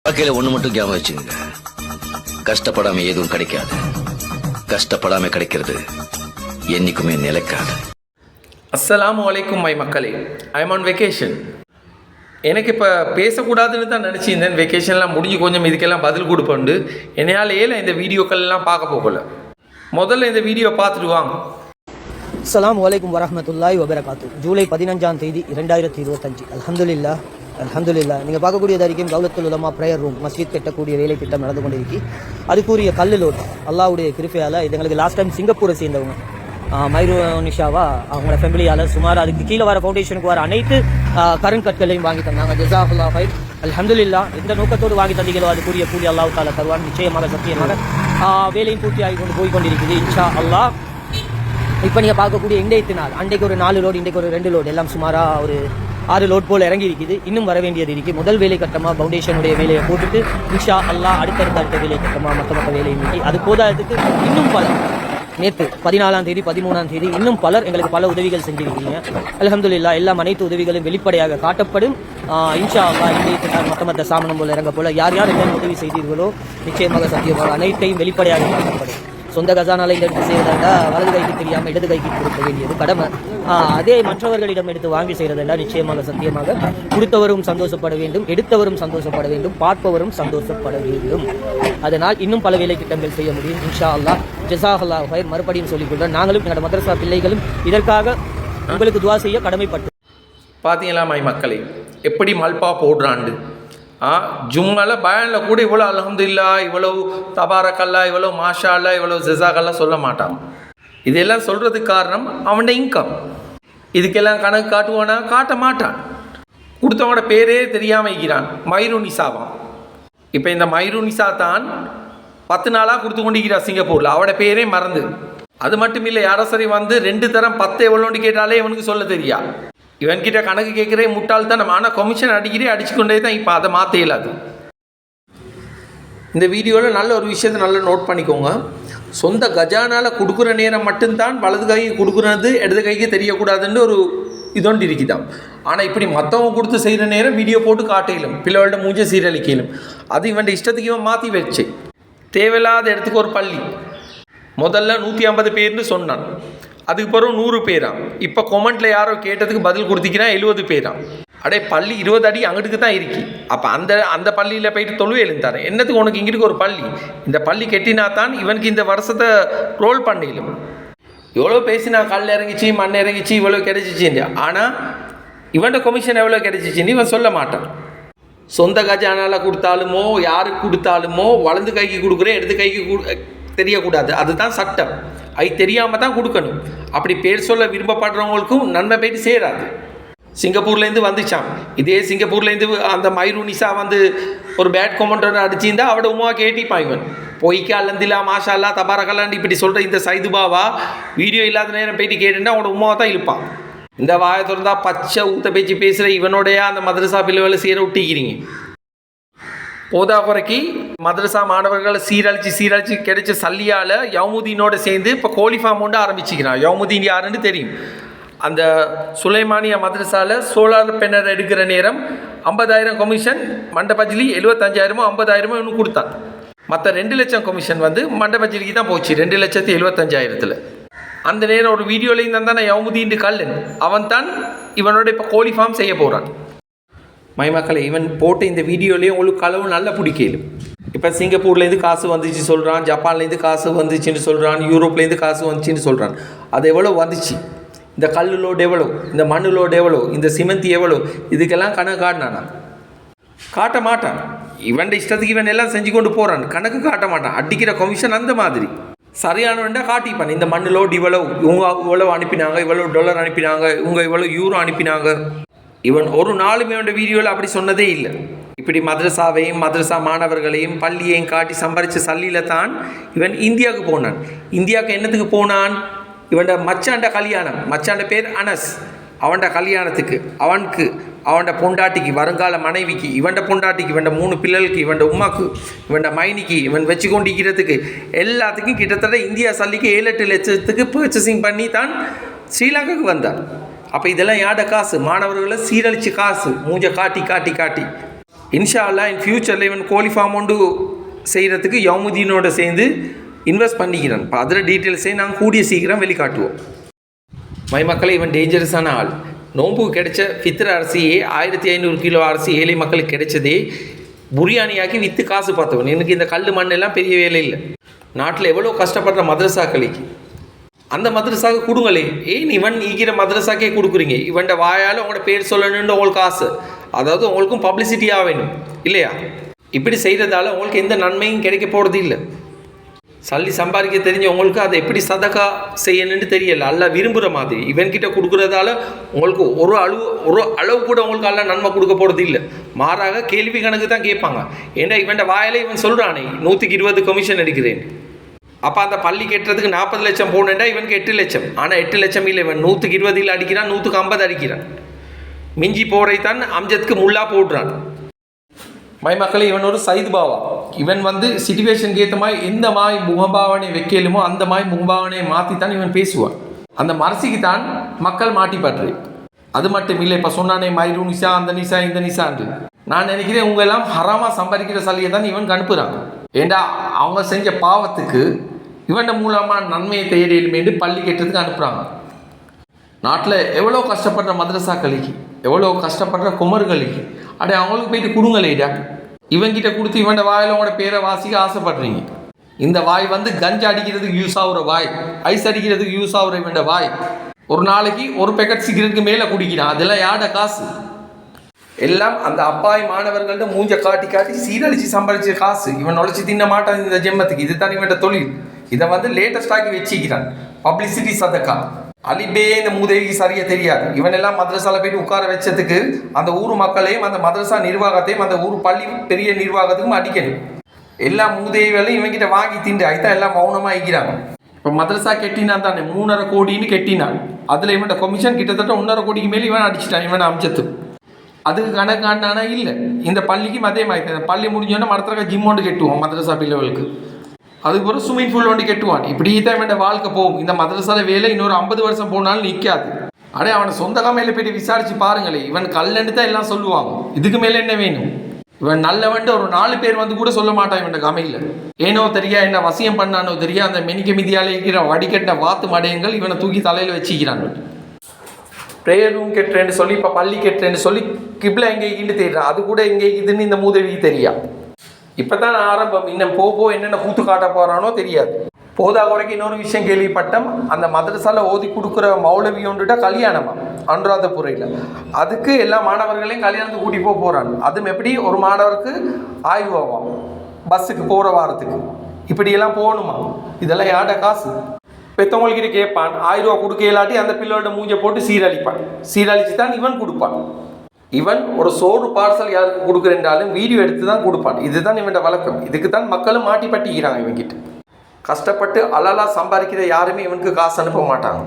வாழ்க்கையில ஒண்ணு மட்டும் ஞாபகம் வச்சுங்க, கஷ்டப்படாம எதுவும் கிடைக்காது, கஷ்டப்படாம கிடைக்கிறது என்னைக்குமே நிலைக்காது. அஸ்ஸலாமு அலைக்கும் மை மக்களே, ஐ எம் ஆன் வெக்கேஷன். எனக்கு இப்போ பேசக்கூடாதுன்னு தான் நினச்சிருந்தேன். வெக்கேஷன்லாம் முடிஞ்சு கொஞ்சம் இதுக்கெல்லாம் பதில் கொடுப்போண்டு என்னையால் இந்த வீடியோக்கள்லாம் பார்க்க போகல. முதல்ல இந்த வீடியோ பார்த்துட்டு வாங்க. அஸ்ஸலாமு அலைக்கும் வரஹ்மத்துல்லாஹி வபரகாத்து. ஜூலை 15ஆம் தேதி 2025. அல்ஹம்துலில்லாஹ் அல்ஹம்துலில்லாஹ். நீங்கள் பார்க்கக்கூடியது வரைக்கும் தௌலத்துல் உலமா ப்ரேயர் ரூம் மஸ்ஜித் கட்டக்கூடிய வேலை திட்டம் நடந்து கொண்டிருக்கு. அதுக்குரிய கல்லுலோடு அல்லாஹ்வுடைய கிருபையால் இது எங்களுக்கு லாஸ்ட் டைம் சிங்கப்பூரை சேர்ந்தவங்க மைரு நிஷாவா அவங்களோட ஃபேமிலியால் சுமார் அதுக்கு கீழே வர ஃபவுண்டேஷனுக்கு வர அனைத்து கருங்கற்களையும் வாங்கி தந்தாங்க. ஜஸாகுல்லாஹ் ஹைர். அல்ஹம்துலில்லாஹ். எந்த நோக்கத்தோடு வாங்கி தந்தீங்களோ அதுக்குரிய கூலி அல்லாஹ் தாலா தருவான். நிச்சயமாக சத்தியமாக வேலையும் பூர்த்தி ஆகி கொண்டு போய் கொண்டிருக்குது இன்ஷா அல்லாஹ். இப்போ நீங்கள் பார்க்கக்கூடிய இன்றைய நாள் அன்றைக்கு ஒரு 4 லோடு, இன்றைக்கு ஒரு 2 லோடு, எல்லாம் சுமாராக ஒரு 6 லோட் போல் இறங்கி இருக்குது. இன்னும் வர வேண்டியது இருக்குது. முதல் வேலை கட்டமாக ஃபவுண்டேஷனுடைய வேலையை போட்டுட்டு இன்ஷா அல்லாஹ் அடுத்த வேலை கட்டமாக மற்ற வேலையை நீக்கி அது போதாததுக்கு இன்னும் பலர் நேற்று 14ஆம் தேதி 13ஆம் தேதி இன்னும் பலர் எங்களுக்கு பல உதவிகள் செஞ்சிருக்கீங்க. அல்ஹம்துலில்லாஹ். எல்லாம் அனைத்து உதவிகளும் வெளிப்படையாக காட்டப்படும் இன்ஷா அல்லாஹ். இன்றைய மற்ற சாமனம் போல இறங்க போல யார் யார் என்ன உதவி செய்தீர்களோ நிச்சயமாக சத்தியமாக அனைத்தையும் வெளிப்படையாக காட்டப்படும். சொந்த கஜானால இந்த எடுத்து செய்வதா வலது கைக்கு தெரியாமல் இடது கைக்கு கொடுக்க வேண்டியது கடமை. அதே மற்றவர்களிடம் எடுத்து வாங்கி செய்கிறதா நிச்சயமாக சத்தியமாக கொடுத்தவரும் சந்தோஷப்பட வேண்டும், எடுத்தவரும் சந்தோஷப்பட வேண்டும், பார்ப்பவரும் சந்தோஷப்பட வேண்டும். அதனால் இன்னும் பல வேலை திட்டங்கள் செய்ய முடியும் இன்ஷா அல்லாஹ். ஜஸாகுல்லாஹ் ஹைர். மறுபடியும் சொல்லிக்கொள்கிறேன், நாங்களும் எங்களோட மதரசா பிள்ளைகளும் இதற்காக உங்களுக்கு துவா செய்ய கடமைப்பட்டோம். பார்த்தீங்களா மை மக்களே, எப்படி மல்பா போடுறாண்டு. ஜும்மால பயானில் கூட இவ்வளோ அல்ஹம்துலில்லாஹ், இவ்வளோ தபாரக்கல்லா, இவ்வளோ மாஷா அல்லா, இவ்வளோ ஜஸாக்கல்லா சொல்ல மாட்டான். இதெல்லாம் சொல்கிறதுக்கு காரணம் அவனோட இன்கம். இதுக்கெல்லாம் கணக்கு காட்டுவானா? காட்ட மாட்டான். கொடுத்தவனோட பேரே தெரியாமல் இருக்கிறான். மைரு நிசாவான். இப்போ இந்த மைரு நிசா தான் 10 நாளாக கொடுத்து கொண்டிருக்கிறார் சிங்கப்பூரில். அவட பேரே மறந்து. அது மட்டும் இல்லை, யாரோ சரி வந்து 2 தரம் 10 எவ்வளோன்னு கேட்டாலே இவனுக்கு சொல்ல தெரியா. இவன்கிட்ட கணக்கு கேட்குறே முட்டாள் தான். நம்ம ஆனால் கமிஷன் அடிச்சு கொண்டே தான். இப்போ அதை மாற்ற இயலாது. இந்த வீடியோவில் நல்ல ஒரு விஷயத்தை நல்லா நோட் பண்ணிக்கோங்க. சொந்த கஜானால் கொடுக்குற நேரம் மட்டும்தான் வலது கைக்கு கொடுக்குறது இடது கைக்கு தெரியக்கூடாதுன்னு ஒரு இதொண்டு இருக்குதான். ஆனால் இப்படி மற்றவங்க கொடுத்து செய்கிற நேரம் வீடியோ போட்டு காட்டையிலும் பிள்ளைகள்ட்ட மூஞ்ச சீரழிக்கலும். அது இவன் இஷ்டத்துக்கு இவன் மாற்றி வச்சு தேவையில்லாத இடத்துக்கு ஒரு பள்ளி முதல்ல 150 பேர்னு சொன்னான். அதுக்கு பிறகு 100 பேராம். இப்போ கொமெண்ட்டில் யாரோ கேட்டதுக்கு பதில் கொடுத்திக்கிறான் 70 பேராம். அடே பள்ளி 20 அடி அங்கிட்டுக்கு தான் இருக்கு. அப்போ அந்த பள்ளியில் போயிட்டு தொழுவே எழுந்தாரு. என்னத்துக்கு உனக்கு இங்கிட்டு ஒரு பள்ளி? இந்த பள்ளி கெட்டினா தான் இவனுக்கு இந்த வருஷத்தை ரோல் பண்ணிடும். எவ்வளோ பேசினா கல் இறங்கிச்சு மண் இறங்கிச்சு இவ்வளோ கிடைச்சிச்சு. ஆனால் இவன்ட கமிஷன் எவ்வளோ கிடைச்சிச்சின்னு இவன் சொல்ல மாட்டான். சொந்த கஜானால கொடுத்தாலுமோ யாருக்கு கொடுத்தாலுமோ வலது கைக்கு கொடுக்குறேன் இடது கைக்கு தெரியக்கூடாது. அதுதான் சட்டம். அது தெரியாமல் தான் கொடுக்கணும். அப்படி பேர் சொல்ல விரும்பப்படுறவங்களுக்கும் நன்மை போயிட்டு சேராது. சிங்கப்பூர்லேருந்து வந்துச்சான். இதே சிங்கப்பூர்லேருந்து அந்த மைரு நிசா வந்து ஒரு பேட் கொமெண்டர் அடிச்சிருந்தா அவட உமா கேட்டிப்பான். இவன் பொய்க்கு அல்லந்தில்லா மாஷா அல்லா தபாரக்கல்லான்னு இப்படி சொல்கிற இந்த சைதுபாவா வீடியோ இல்லாத நேரம் போயிட்டு கேட்டுன்னா அவனோட உமாவை தான் இழுப்பான். இந்த வாயை திறந்தா பச்சை ஊத்த பேச்சு பேசுகிற இவனோடைய அந்த மதரசா பிள்ளைகளை சேர விட்டிக்கிறீங்க. போதா குறைக்கு மதரசா மாணவர்களை சீரழிச்சு கிடைச்ச சல்லியால் யவுமுதீனோட சேர்ந்து இப்போ கோழி ஃபார்ம் ஒன்று ஆரம்பிச்சிக்கிறான். யவுமுதீன் யாருன்னு தெரியும். அந்த சுலைமானியா மதரசாவில் சோலார் பெனர் எடுக்கிற நேரம் 50,000 கமிஷன், மண்டபஜிலி 75,000 50,000 இன்னும் கொடுத்தான். மற்ற 2 லட்சம் கமிஷன் வந்து மண்டபஜிலிக்கு தான் போச்சு 2,75,000. அந்த நேரம் ஒரு வீடியோலையும் தான் யவுமுதீன் கல்லன் அவன் தான் இவனோட இப்போ கோழி ஃபார்ம் செய்ய போகிறான். மக்களை இவன் போட்ட இந்த வீடியோலேயே உங்களுக்கு களவு நல்லா பிடிக்கலும். இப்போ சிங்கப்பூர்லேருந்து காசு வந்துச்சு சொல்கிறான், ஜப்பான்லேருந்து காசு வந்துச்சுன்னு சொல்கிறான், யூரோப்லேருந்து காசு வந்துச்சுன்னு சொல்கிறான். அது எவ்வளோ வந்துச்சு? இந்த கல் லோடு எவ்வளோ, இந்த மண் லோடு எவ்வளோ, இந்த சிமெண்ட் எவ்வளோ, இதுக்கெல்லாம் கணக்கு காட்டினானா? காட்ட மாட்டான். இவன் இஷ்டத்துக்கு இவன் எல்லாம் செஞ்சு கொண்டு போகிறான். கணக்கு காட்ட மாட்டான். அடிக்கிற கமிஷன் அந்த மாதிரி சரியானவன்டா காட்டிப்பான். இந்த மண் லோடு இவ்வளோ, இவங்க இவ்வளோ அனுப்பினாங்க, இவ்வளோ $, அனுப்பினாங்க, இவங்க இவ்வளோ யூரோ அனுப்பினாங்க. இவன் ஒரு நாளுமே அவன் வீடியோவில் அப்படி சொன்னதே இல்லை. இப்படி மதரசாவையும் மதரசா மாணவர்களையும் பள்ளியையும் காட்டி சம்பாதிச்ச சல்லியில் தான் இவன் இந்தியாவுக்கு போனான். இந்தியாவுக்கு என்னத்துக்கு போனான்? இவன்ட மச்சாண்ட கல்யாணம். மச்சாண்ட பேர் அனஸ். அவன்ட கல்யாணத்துக்கு அவன்ட பொண்டாட்டிக்கு வருங்கால மனைவிக்கு இவன்ட பொண்டாட்டிக்கு இவன்ட 3 பிள்ளைகளுக்கு இவன்ட உமாக்கு இவன்ட மைனிக்கு இவன் வச்சு கொண்டிருக்கிறதுக்கு எல்லாத்துக்கும் கிட்டத்தட்ட இந்தியா சல்லிக்கு 7-8 லட்சத்துக்கு பர்ச்சேசிங் பண்ணி தான் ஸ்ரீலங்காவுக்கு வந்தான். அப்போ இதெல்லாம் யாட காசு? மாணவர்களை சீரழிச்சு காசு மூஞ்ச காட்டி இன்ஷா அல்லாஹ் இன் ஃபியூச்சரில் இவன் கோழி ஃபார்ம் ஒன்று செய்கிறதுக்கு யவுமுதீனோட சேர்ந்து இன்வெஸ்ட் பண்ணிக்கிறான். இப்போ அதில் டீட்டெயில்ஸே நாங்கள் கூடிய சீக்கிரம் வெளிக்காட்டுவோம். மக்களை இவன் டேஞ்சரஸான ஆள். நோம்புக்கு கிடைச்ச ஃபித்ர் அரிசியே 1500 கிலோ அரிசி ஏழை மக்களுக்கு கிடைச்சதே புரியாணியாக்கி விற்று காசு பார்த்தவன். எனக்கு இந்த கல் மண்ணெல்லாம் பெரிய வேலை இல்லை. நாட்டில் எவ்வளோ கஷ்டப்படுற மதரசாக்களுக்கு அந்த மதரசாவுக்கு கொடுங்களே. ஏன் இவன் ஈகிற மதரசாக்கே கொடுக்குறீங்க? இவன்ட வாயால் உங்களோட பேர் சொல்லணுன்னு உங்களுக்கு ஆசை, அதாவது உங்களுக்கும் பப்ளிசிட்டியாக வேணும் இல்லையா? இப்படி செய்கிறதால உங்களுக்கு எந்த நன்மையும் கிடைக்க போகிறது இல்லை. சல்லி சம்பாதிக்க தெரிஞ்ச உங்களுக்கு அதை எப்படி சதக்கா செய்யணுன்னு தெரியல. அல்ல விரும்புகிற மாதிரி இவன்கிட்ட கொடுக்குறதால உங்களுக்கு ஒரு அளவு கூட உங்களுக்கு அல்ல நன்மை கொடுக்க போகிறது இல்லை. மாறாக கேள்வி கணக்கு தான் கேட்பாங்க. ஏன்னா இவன்ட வாயில இவன் சொல்கிறானே 120 கமிஷன் எடுக்கிறேன். அப்போ அந்த பள்ளி கட்டுறதுக்கு 40 லட்சம் போனேன்டா இவனுக்கு 8 லட்சம். ஆனால் 8 லட்சம் இல்லை, இவன் 120 அடிக்கிறான், 150 அடிக்கிறான். மிஞ்சி போரைத்தான் அம்ஜத்துக்கு முல்லா போடுறான். மக்களை இவன் ஒரு சைது பாவா. இவன் சிச்சுவேஷனுக்கு ஏற்ற மாதிரி எந்த மாதிரி முகபாவனை வைக்கலுமோ அந்த மாதிரி முகபாவனையை மாற்றித்தான் இவன் பேசுவான். அந்த மரசிக்கு தான் மக்கள் மாட்டிப்பற்று. அது மட்டும் இல்லை, இப்போ சொன்னானே மைரு நிசா அந்த நிசா இந்த நிசான்னு, நான் நினைக்கிறேன் உங்க எல்லாம் ஹராமா சம்பாதிக்கிற சல்லியை தான் இவன் அனுப்புகிறான். ஏண்டா அவங்க செஞ்ச பாவத்துக்கு இவன் மூலமாக நன்மையை தேடிலுமேண்டு பள்ளி கட்டுறதுக்கு அனுப்புகிறாங்க. நாட்டில் எவ்வளோ கஷ்டப்படுற மதரசாக்களுக்கு, எவ்வளோ கஷ்டப்படுற குமர்களுக்கு, அப்படியே அவங்களுக்கு போயிட்டு கொடுங்களேடா. இவங்கிட்ட கொடுத்து இவன் வாயில் உங்களோட பேரை வாசிக்க ஆசைப்படுறீங்க. இந்த வாய் கஞ்சா அடிக்கிறதுக்கு யூஸ் ஆகுற வாய், ஐஸ் அடிக்கிறதுக்கு யூஸ் ஆகுற இவன் வாய். ஒரு நாளைக்கு ஒரு பேக்கெட் சிகரெட்டுக்கு மேலே குடிக்கிறான். அதெல்லாம் யாட காசு? எல்லாம் அந்த அப்பாய் மாணவர்கள்ட்ட மூஞ்ச காட்டி காட்டி சீரழிச்சு சம்பாதிச்ச காசு. இவன் நுழைச்சி தின்ன மாட்டான் இந்த ஜென்மத்துக்கு. இதுதான் இவன் தொழில். இதை லேட்டஸ்டாகி வச்சுக்கிறான். பப்ளிசிட்டி சதக்கா. அலிபே இந்த மூதேவிக்கு சரியா தெரியாது. இவனெல்லாம் மதரசாவில் போயிட்டு உட்கார வச்சதுக்கு அந்த ஊர் மக்களையும் அந்த மதரசா நிர்வாகத்தையும் அந்த ஊர் பள்ளி பெரிய நிர்வாகத்துக்கும் அடிக்கணும். எல்லா மூதேவிகளையும் இவங்கிட்ட வாங்கி திண்டு அதுதான் எல்லாம் மௌனமாக ஆகிக்கிறாங்க. இப்போ மதரசா கெட்டினான் தானே 3.5 கோடின்னு கெட்டினான். அதில் இவன் கமிஷன் கிட்டத்தட்ட 1.5 கோடிக்கு மேலே இவன் அடிச்சிட்டான். இவன் அம்சத்து அதுக்கு கணக்கானா இல்லை. இந்த பள்ளிக்கும் அதே மாதிரி பள்ளி முடிஞ்சோன்னா மரத்தில் ஜிம் ஒன்று கெட்டுவோம் மதரசா பிள்ளைகளுக்கு. அதுக்கு ஒரு ஸ்விம்மிங் பூல் ஒன்று கெட்டுவான். இப்படி தான் இவன் வாழ்க்கை போகும். இந்த மதரசால வேலை இன்னொரு 50 வருஷம் போனாலும் நிற்காது. அடே அவனை சொந்த காமையில் போயிட்டு விசாரிச்சு பாருங்களே. இவன் கல்லண்டு தான் எல்லாம் சொல்லுவாங்க. இதுக்கு மேலே என்ன வேணும்? இவன் நல்லவன்ட்டு ஒரு 4 பேர் கூட சொல்ல மாட்டான் இவன் காமையில். ஏனோ தெரியா என்ன வசியம் பண்ணானோ தெரியா அந்த மெனிக்க மிதியால் இருக்கிற வடிகட்ட வாத்து மடையங்கள் இவனை தூக்கி தலையில் வச்சுக்கிறான். ப்ரேயர் ரூம் கெட்டுறேன்னு சொல்லி இப்போ பள்ளி கெட்டுறேன்னு சொல்லி கிப்ல எங்கே தேடுறான். அது கூட எங்கே இதுன்னு இந்த மூதவிக்கு தெரியா. இப்போ தான் ஆரம்பம். இன்னும் போ என்னென்ன கூத்து காட்ட போகிறானோ தெரியாது. போதா குறைக்கு இன்னொரு விஷயம் கேள்விப்பட்டோம். அந்த மதரசால ஓதி கொடுக்குற மௌலவி ஒன்றுட்டா கல்யாணமா அனுராதபுரையில். அதுக்கு எல்லா மாணவர்களையும் கல்யாணத்துக்கு கூட்டி போகிறான். அதுவும் எப்படி ஒரு மாணவருக்கு 1000 ரூபாவாம் பஸ்ஸுக்கு போகிற வாரத்துக்கு. இப்படியெல்லாம் போகணுமா? இதெல்லாம் யாட காசு? பெற்றவங்கள்கிட்ட கேட்பான். 1000 ரூபா கொடுக்க இல்லாட்டி அந்த பிள்ளையோட மூஞ்சை போட்டு சீரழிப்பான். சீரழிச்சு தான் இவன் கொடுப்பான். இவன் ஒரு சோறு பார்சல் யாருக்கு கொடுக்குறேன்றாலும் வீடியோ எடுத்து தான் கொடுப்பான். இதுதான் இவன் வழக்கம். இதுக்கு தான் மக்களும் மாட்டி பட்டிக்கிறாங்க இவன்கிட்ட. கஷ்டப்பட்டு அலலா சம்பாதிக்கிற யாருமே இவனுக்கு காசு அனுப்ப மாட்டாங்க.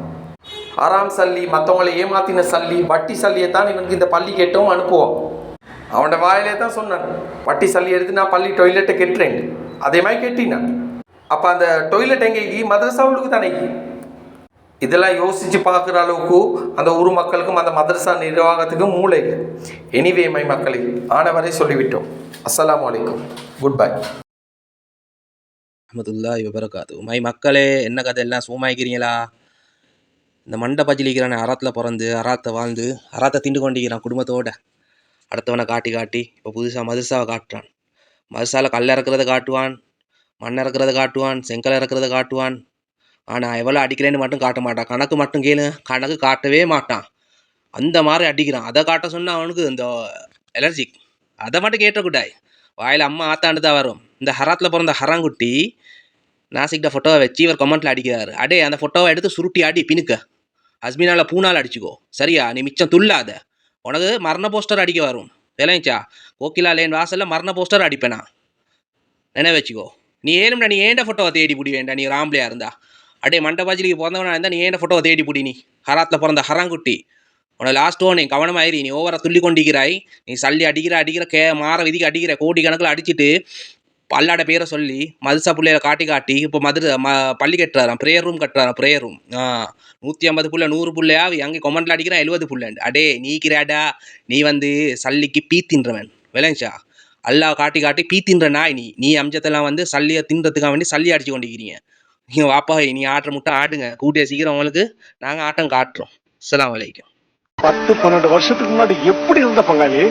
ஆறாம் சல்லி, மற்றவங்களை ஏமாத்தின சல்லி, வட்டி சல்லியை தான் இவனுக்கு இந்த பள்ளி கேட்டவும் அனுப்புவான். அவனோட வாயிலே தான் சொன்னான், வட்டி சல்லி எடுத்து நான் பள்ளி டொய்லெட்டை கெட்டுறேன். அதே மாதிரி கெட்டினான். அப்போ அந்த டொய்லெட் எங்கேக்கு? மதரசாவுக்கு தானே. இதெல்லாம் யோசித்து பார்க்குற அளவுக்கு அந்த ஊர் மக்களுக்கும் அந்த மதரசா நிர்வாகத்துக்கும் மூளை இல்லை. எனிவே மக்களை ஆனவரை சொல்லிவிட்டோம். அஸ்ஸலாமு அலைக்கும். Good bye. ரஹ்மத்துல்லாஹி வபரகாத்துஹு. மக்களே, என்ன கதை எல்லாம் சூமாய்க்கிறீங்களா? இந்த மண்டை பஜிலிக்கிறானே, அறாத்தில் பிறந்து அறாத்தை வாழ்ந்து அறாத்தை திண்டு கொண்டிருக்கிறான் குடும்பத்தோட. அடுத்தவனை காட்டி காட்டி இப்போ புதுசாக மதரசாவை காட்டுறான். மதரசாவில் கல் இறக்குறதை காட்டுவான், மண் இறக்குறதை காட்டுவான், செங்கல் இறக்குறதை காட்டுவான். ஆனால் எவ்வளோ அடிக்கிறேன்னு மட்டும் காட்ட மாட்டான். கணக்கு மட்டும் கேளு, கணக்கு காட்டவே மாட்டான். அந்த மாதிரி அடிக்கிறான். அதை காட்ட சொன்னால் அவனுக்கு இந்த எலர்ஜிக். அதை மட்டும் கேட்டக்கூடாது. வாயில் அம்மா ஆத்தாண்டு தான் வரும். இந்த ஹராத்தில் பிறந்த ஹராங்குட்டி நாசிக்கிட்ட ஃபோட்டோவை வச்சு இவர் கமெண்ட்டில் அடிக்கிறாரு. அடே, அந்த ஃபோட்டோவை எடுத்து சுருட்டி அடி பின்னுக்க. அஸ்மினால் பூனால் அடிச்சுக்கோ சரியா? நீ மிச்சம் துள்ளாத. உனக்கு மரண போஸ்டர் அடிக்க வரும். விளைஞ்சா கோகிலா லேன் வாசலில் மரண போஸ்டர் அடிப்பேனா நினைவு வச்சுக்கோ. நீ ஏனும்டா, நீ ஏண்ட ஃபோட்டோவை தேடி பிடி வேண்டாம். நீ ராம்லையா இருந்தா அடே மண்டபாஜிலிக்கு பிறந்தவனா இருந்தால் நீ ஏண்ட ஃபோட்டோவை தேடி பிடி. நீ ஹராத்தில் பிறந்த ஹராங்குட்டி. உனக்கு லாஸ்ட் நீ கவனமாயிரி. நீ ஓவரா துள்ளி கொண்டிருக்கிறாய். நீ சல்லி அடிக்கிற மாற விதிக்கு அடிக்கிற கோடி கணக்கில் அடிச்சுட்டு அல்லாட பேரை சொல்லி மதுசா பிள்ளையில காட்டி காட்டி இப்போ பள்ளி கட்டுறாராம், ப்ரேயர் ரூம் கட்டுறாராம். ப்ரேயர் ரூம் 150 புள்ள 100 புள்ளையா அங்கே கொமெண்ட்ல அடிக்கிறான் 70 புள்ளை. அடே நீ கிராடா, நீ சல்லிக்கு பீத்தின்றவன் விளைஞ்சா. அல்லாஹ் காட்டி காட்டி பீ தின்ற நாய் நீ அம்சத்தெல்லாம் வந்து சல்லியை தின்றதுக்காக வேண்டி சல்லி அடிச்சு கொண்டிருக்கிறீங்க. நீங்கள் வாப்பா நீ ஆடுற முட்டை ஆடுங்க, கூட்டிய சீக்கிரம் உங்களுக்கு நாங்கள் ஆட்டம் காட்டுறோம். அஸ்ஸலாமு அலைக்கும். 10-12 வருஷத்துக்கு முன்னாடி எப்படி இருந்த பங்காளி?